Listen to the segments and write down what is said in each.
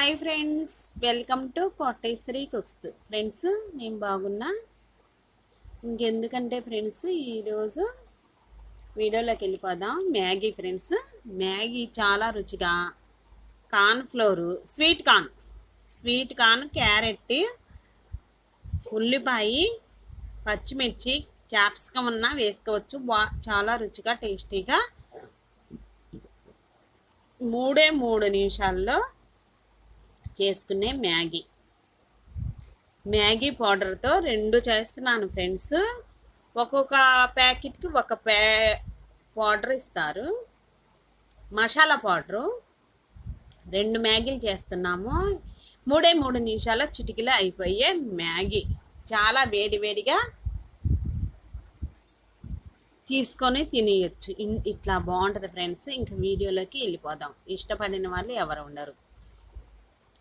Hi friends, welcome to Koteswari cooks. Friends, నేను బాగున్నా. ఇంకెందుకంటే friends, ఈరోజు వీడియోలోకి వెళ్ళిపోదాం. మ్యాగీ ఫ్రెండ్స్, మ్యాగీ చాలా రుచిగా corn flour, sweet corn, carrot, ఉల్లిపాయ, పచ్చిమిర్చి, క్యాప్సికమ్ ఉన్న వేసుకోవచ్చు. చాలా రుచిగా టేస్టీగా 3 నిమిషాల్లో చేసుకునే మ్యాగీ పౌడర్తో 2 చేస్తున్నాను ఫ్రెండ్స్. ఒక్కొక్క ప్యాకెట్కి ఒక పౌడర్ ఇస్తారు, మసాలా పౌడరు. 2 మ్యాగీలు చేస్తున్నాము. 3 నిమిషాల చిటికలో అయిపోయే మ్యాగీ. చాలా వేడివేడిగా తీసుకొని తినేయచ్చు. ఇట్లా బాగుంటుంది ఫ్రెండ్స్. ఇంకా వీడియోలోకి వెళ్ళిపోదాం. ఇష్టపడిన వాళ్ళు ఎవరు ఉండరు.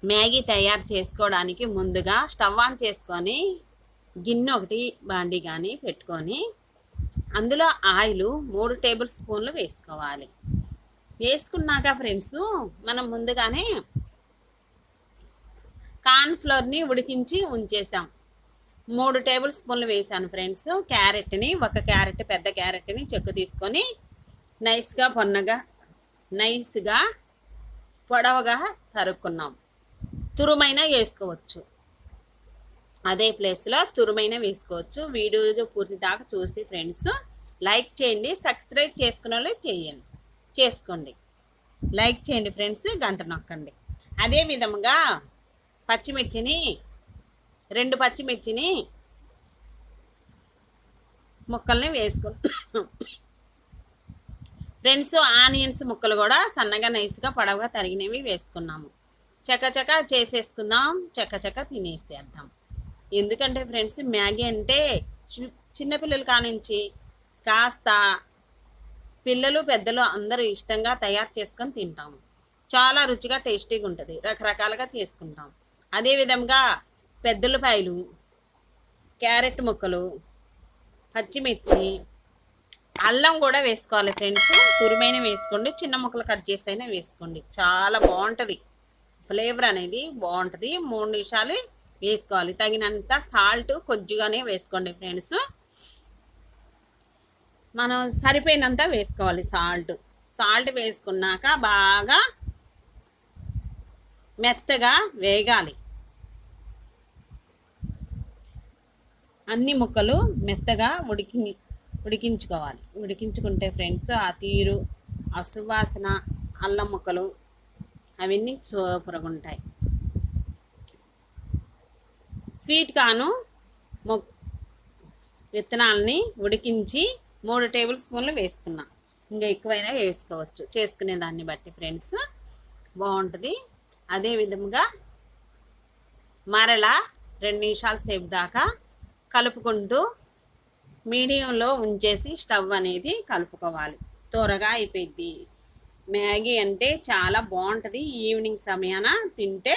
మ్యాగీ తయారు చేసుకోవడానికి ముందుగా స్టవ్ ఆన్ చేసుకొని గిన్నె ఒకటి బాండి కానీ పెట్టుకొని అందులో ఆయిల్ 3 టేబుల్ స్పూన్లు వేసుకోవాలి. వేసుకున్నాక ఫ్రెండ్స్, మనం ముందుగానే కార్న్ ఫ్లోర్ని ఉడికించి ఉంచేసాం. 3 టేబుల్ స్పూన్లు వేసాను ఫ్రెండ్స్. ఒక క్యారెట్, పెద్ద క్యారెట్ని చెక్కు తీసుకొని నైస్గా పొడవుగా తరుక్కున్నాం. తురుమైనా వేసుకోవచ్చు, అదే ప్లేస్లో తురుమైనా వేసుకోవచ్చు. వీడియో పూర్తి దాకా చూసి ఫ్రెండ్స్ లైక్ చేయండి. సబ్స్క్రైబ్ చేసుకునే వాళ్ళు చేసుకోండి. లైక్ చేయండి ఫ్రెండ్స్, గంట నొక్కండి. అదే విధముగా 2 పచ్చిమిర్చిని ముక్కల్ని వేసుకుంటాం ఫ్రెండ్స్. ఆనియన్స్ ముక్కలు కూడా సన్నగా నైస్గా పొడవుగా తరిగినవి వేసుకున్నాము. చకచక చేసేసుకుందాం, చకచక తినేసేద్దాం. ఎందుకంటే ఫ్రెండ్స్, మ్యాగీ అంటే చిన్నపిల్లలు కానించి కాస్త పిల్లలు పెద్దలు అందరూ ఇష్టంగా తయారు చేసుకొని తింటాము. చాలా రుచిగా టేస్టీగా ఉంటుంది. రకరకాలుగా చేసుకుంటాం. అదేవిధంగా పెద్దలపాయలు, క్యారెట్ ముక్కలు, పచ్చిమిర్చి, అల్లం కూడా వేసుకోవాలి ఫ్రెండ్స్. తురుమైన వేసుకోండి, చిన్న ముక్కలు కట్ చేసి అయినా వేసుకోండి. చాలా బాగుంటుంది, ఫ్లేవర్ అనేది బాగుంటుంది. 3 నిమిషాలు వేసుకోవాలి. తగినంత సాల్ట్ కొద్దిగానే వేసుకోండి ఫ్రెండ్స్. మనం సరిపోయినంత వేసుకోవాలి సాల్ట్ వేసుకున్నాక బాగా మెత్తగా వేగాలి. అన్ని ముక్కలు మెత్తగా ఉడికించుకోవాలి. ఉడికించుకుంటే ఫ్రెండ్స్, ఆ తీరు, ఆ సువాసన, అల్లం ముక్కలు అవన్నీ సూపర్గా ఉంటాయి. స్వీట్ కార్న్ విత్తనాలని ఉడికించి 3 టేబుల్ స్పూన్లు వేసుకున్నాం. ఇంకా ఎక్కువైనా వేసుకోవచ్చు, చేసుకునే దాన్ని బట్టి ఫ్రెండ్స్. బాగుంటుంది. అదే విధంగా మరలా 2 నిమిషాల సేపు దాకా కలుపుకుంటూ మీడియంలో ఉంచేసి స్టవ్ అనేది కలుపుకోవాలి. త్వరగా అయిపోయింది. మ్యాగీ అంటే చాలా బాగుంటుంది. ఈవినింగ్ సమయాన తింటే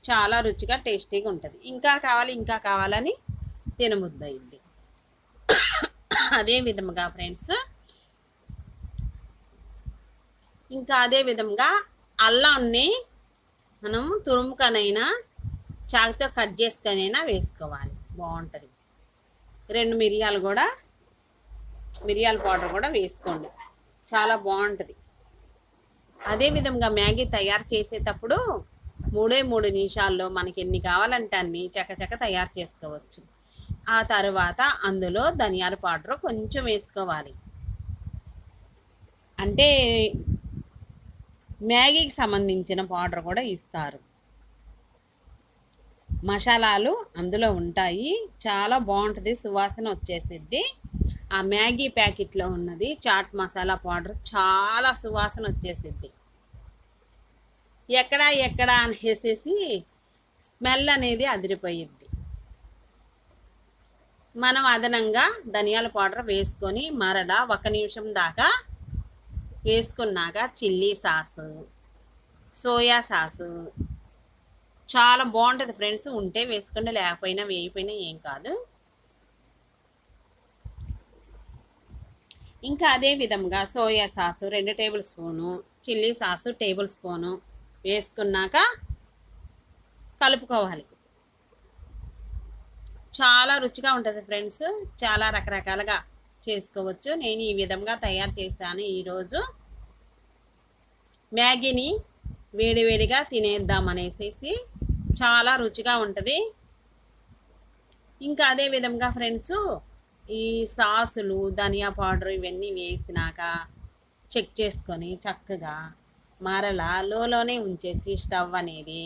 చాలా రుచిగా టేస్టీగా ఉంటుంది. ఇంకా కావాలని తినముద్దయింది. అదే విధముగా ఫ్రెండ్స్, ఇంకా అదే విధంగా అల్లాన్ని మనం తురుముకనైనా చాకుతో కట్ చేసుకొనైనా వేసుకోవాలి. బాగుంటుంది. 2 మిరియాల పౌడర్ కూడా వేసుకోండి. చాలా బాగుంటుంది. అదేవిధంగా మ్యాగీ తయారు చేసేటప్పుడు 3 నిమిషాల్లో మనకి ఎన్ని కావాలంటే అన్ని చకచక తయారు చేసుకోవచ్చు. ఆ తర్వాత అందులో ధనియాల పౌడర్ కొంచెం వేసుకోవాలి. అంటే మ్యాగీకి సంబంధించిన పౌడర్ కూడా ఇస్తారు. మసాలాలు అందులో ఉంటాయి. చాలా బాగుంటుంది, సువాసన వచ్చేసిద్ది. ఆ మ్యాగీ ప్యాకెట్లో ఉన్నది చాట్ మసాలా పౌడర్, చాలా సువాసన వచ్చేసిద్ది. ఎక్కడ అనేసేసి స్మెల్ అనేది అదిరిపోయిద్ది. మనం అదనంగా ధనియాల పౌడర్ వేసుకొని మరలా 1 నిమిషం దాకా వేసుకున్నాక చిల్లీ సాసు, సోయా సాసు చాలా బాగుంటుంది ఫ్రెండ్స్. ఉంటే వేసుకోండి, లేకపోయినా వేయిపోయినా ఏం కాదు. ఇంకా అదే విధంగా soya sauce 2 table spoon, chilli sauce table spoon వేసుకున్నాక కలుపుకోవాలి. చాలా రుచిగా ఉంటుంది ఫ్రెండ్స్. చాలా రకరకాలుగా చేసుకోవచ్చు. నేను ఈ విధంగా తయారు చేశాను ఈరోజు. మ్యాగీని వేడివేడిగా తినేద్దామనేసి చాలా రుచిగా ఉంటుంది. ఇంకా అదే విధంగా ఫ్రెండ్స్ ఈ సాసులు, ధనియా పౌడర్ ఇవన్నీ వేసినాక చెక్ చేసుకొని చక్కగా మరలా లోనే ఉంచేసి స్టవ్ అనేది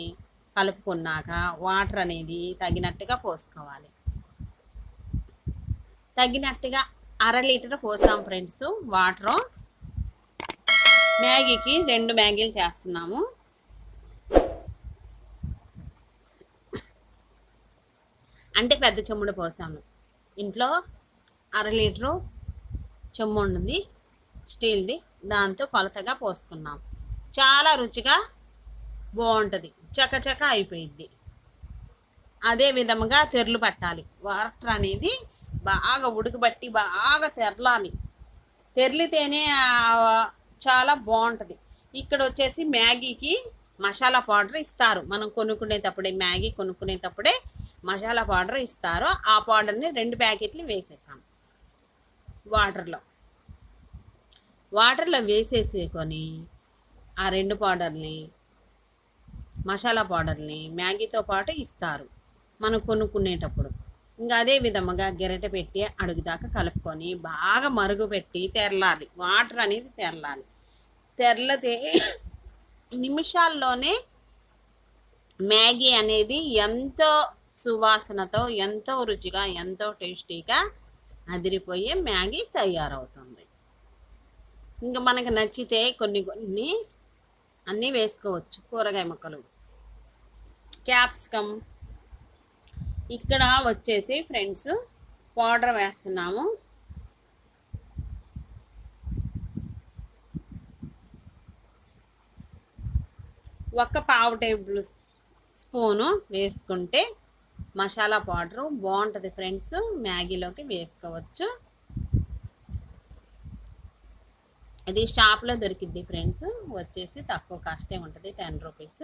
కలుపుకున్నాక వాటర్ అనేది తగినట్టుగా పోసుకోవాలి. తగినట్టుగా 1/2 లీటర్ పోసాం ఫ్రెండ్స్ వాటరు. మ్యాగీకి 2 మ్యాగీలు చేస్తున్నాము. అంటే పెద్ద చెమ్ముడు పోసాము. ఇంట్లో 1/2 లీటరు చెమ్ము ఉంటుంది స్టీల్ది, దాంతో కొలతగా పోసుకున్నాం. చాలా రుచిగా బాగుంటుంది, చకచక అయిపోయిద్ది. అదే విధముగా తెరలు పట్టాలి. వాటర్ అనేది బాగా ఉడకబట్టి బాగా తెరలాలి. తెరలితేనే చాలా బాగుంటుంది. ఇక్కడ వచ్చేసి మ్యాగీకి మసాలా పౌడర్ ఇస్తారు. మనం కొనుక్కునేటప్పుడే, మ్యాగీ కొనుక్కునేటప్పుడే మసాలా పౌడర్ ఇస్తారు. ఆ పౌడర్ని 2 ప్యాకెట్లు వేసేసాం వాటర్లో వేసేసుకొని ఆ 2 పౌడర్ని, మసాలా పౌడర్ని మ్యాగీతో పాటు ఇస్తారు మనం కొనుక్కునేటప్పుడు. ఇంకా అదే విధముగా గెరటె పెట్టి అడుగుదాకా కలుపుకొని బాగా మరుగు పెట్టి తెరలాలి. వాటర్ అనేది తెరలాలి. తెరలితే నిమిషాల్లోనే మ్యాగీ అనేది ఎంతో సువాసనతో, ఎంతో రుచిగా, ఎంతో టేస్టీగా అదిరిపోయే మ్యాగీ తయారవుతుంది. ఇంకా మనకు నచ్చితే కొన్ని అన్నీ వేసుకోవచ్చు. కూరగాయ ముక్కలు, క్యాప్సికమ్. ఇక్కడ వచ్చేసి ఫ్రెండ్స్ పౌడర్ వేస్తున్నాము. ఒక 1/2 టేబుల్ స్పూను వేసుకుంటే మసాలా పౌడరు బాగుంటుంది ఫ్రెండ్స్. మ్యాగీలోకి వేసుకోవచ్చు. ఇది షాప్లో దొరికిద్ది ఫ్రెండ్స్. వచ్చేసి తక్కువ కాస్టే ఉంటుంది, 10 రూపీస్.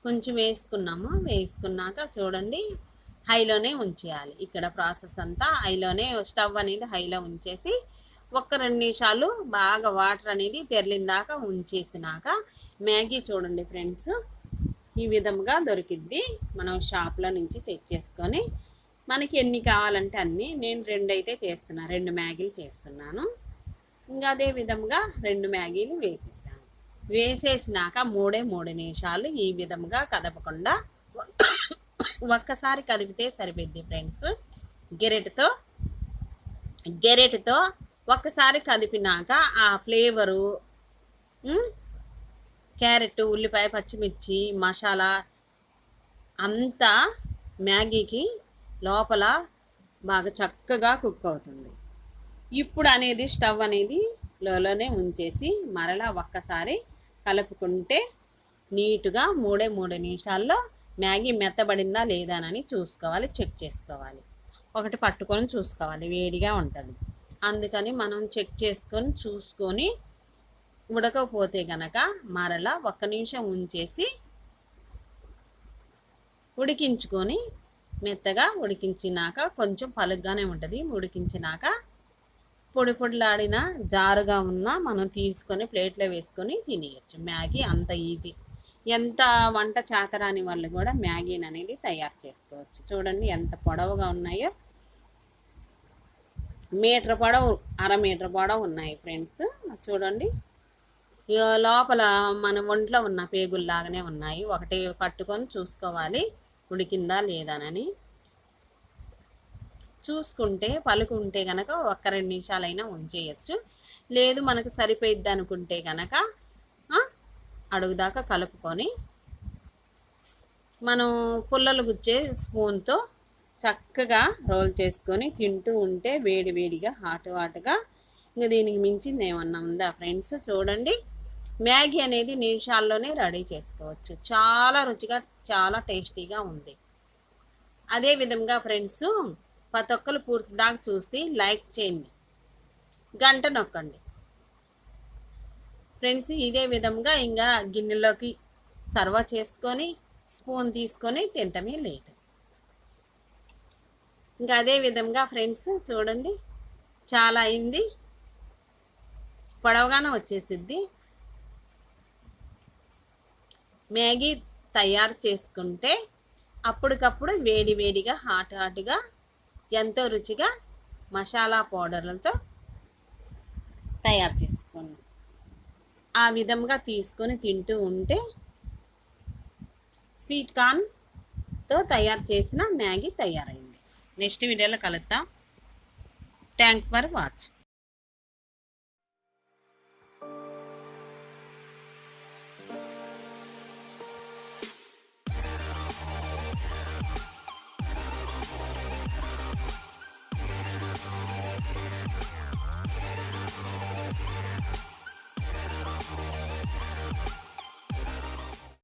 కొంచెం వేసుకున్నాము. వేసుకున్నాక చూడండి హైలోనే ఉంచేయాలి. ఇక్కడ ప్రాసెస్ అంతా హైలోనే, స్టవ్ అనేది హైలో ఉంచేసి 1-2 నిమిషాలు బాగా వాటర్ అనేది తెరలిందాక ఉంచేసినాక మ్యాగీ చూడండి ఫ్రెండ్స్ ఈ విధంగా దొరికిద్ది. మనం షాప్లో నుంచి తెచ్చేసుకొని మనకి ఎన్ని కావాలంటే అన్నీ. నేను 2 అయితే చేస్తున్నా, 2 మ్యాగీలు చేస్తున్నాను. ఇంకా అదే విధంగా 2 మ్యాగీలు వేసేస్తాను. వేసేసినాక 3 నిమిషాలు ఈ విధంగా కదపకుండా ఒక్కసారి కదిపితే సరిపోద్ది ఫ్రెండ్స్. గెరెట్తో ఒక్కసారి కదిపినాక ఆ ఫ్లేవరు, క్యారెట్, ఉల్లిపాయ, పచ్చిమిర్చి, మసాలా అంతా మ్యాగీకి లోపల బాగా చక్కగా కుక్ అవుతుంది. ఇప్పుడు అనేది స్టవ్ అనేది లోనే ఉంచేసి మరలా ఒక్కసారి కలుపుకుంటే నీట్గా 3 నిమిషాల్లో మ్యాగీ మెత్తబడిందా లేదానని చూసుకోవాలి, చెక్ చేసుకోవాలి. ఒకటి పట్టుకొని చూసుకోవాలి, వేడిగా ఉంటుంది. అందుకని మనం చెక్ చేసుకొని చూసుకొని ఉడకపోతే గనక మరలా 1 నిమిషం ఉంచేసి ఉడికించుకొని మెత్తగా ఉడికించినాక కొంచెం పలుగ్గానే ఉంటుంది. ఉడికించినాక పొడిలాడిన జారుగా ఉన్న మనం తీసుకొని ప్లేట్లో వేసుకొని తినేయచ్చు. మ్యాగీ అంత ఈజీ. ఎంత వంట చేతరాని వాళ్ళు కూడా మ్యాగీని అనేది తయారు చేసుకోవచ్చు. చూడండి ఎంత పొడవుగా ఉన్నాయో. మీటర్ పొడవు, 1/2 మీటర్ పొడవు ఉన్నాయి ఫ్రెండ్స్. చూడండి లోపల మన ఒంట్లో ఉన్న పేగుల్లాగానే ఉన్నాయి. ఒకటి పట్టుకొని చూసుకోవాలి ఉడికిందా లేదానని. చూసుకుంటే పలుకుంటే కనుక 1-2 నిమిషాలైనా ఉంచేయచ్చు. లేదు మనకు సరిపోయిద్ది అనుకుంటే కనుక అడుగుదాకా కలుపుకొని మనం పుల్లలు గుచ్చే స్పూన్తో చక్కగా రోల్ చేసుకొని తింటూ ఉంటే వేడిగా హాట్గా. ఇంకా దీనికి మించింది ఏమన్నా ఉందా ఫ్రెండ్స్? చూడండి మ్యాగీ అనేది నిమిషాల్లోనే రెడీ చేసుకోవచ్చు. చాలా రుచిగా, చాలా టేస్టీగా ఉంది. అదే విధంగా ఫ్రెండ్స్ ప్రతి ఒక్కరు పూర్తి దాకా చూసి లైక్ చేయండి, గంట నొక్కండి ఫ్రెండ్స్. ఇదే విధంగా ఇంకా గిన్నెలోకి సర్వ్ చేసుకొని స్పూన్ తీసుకొని తింటమే లేట్. ఇంకా అదే విధంగా ఫ్రెండ్స్ చూడండి, చాలా అయింది, పొడవుగానే వచ్చేసిద్ది. మ్యాగీ తయారు చేసుకుంటే అప్పటికప్పుడు వేడి వేడిగా హాట్గా ఎంతో రుచిగా మసాలా పౌడర్లతో తయారు చేసుకోండి. ఆ విధంగా తీసుకొని తింటూ ఉంటే స్వీట్ కార్న్తో తయారు చేసిన మ్యాగీ తయారైంది. నెక్స్ట్ వీడియోలో కలుద్దాం. Thank for watch.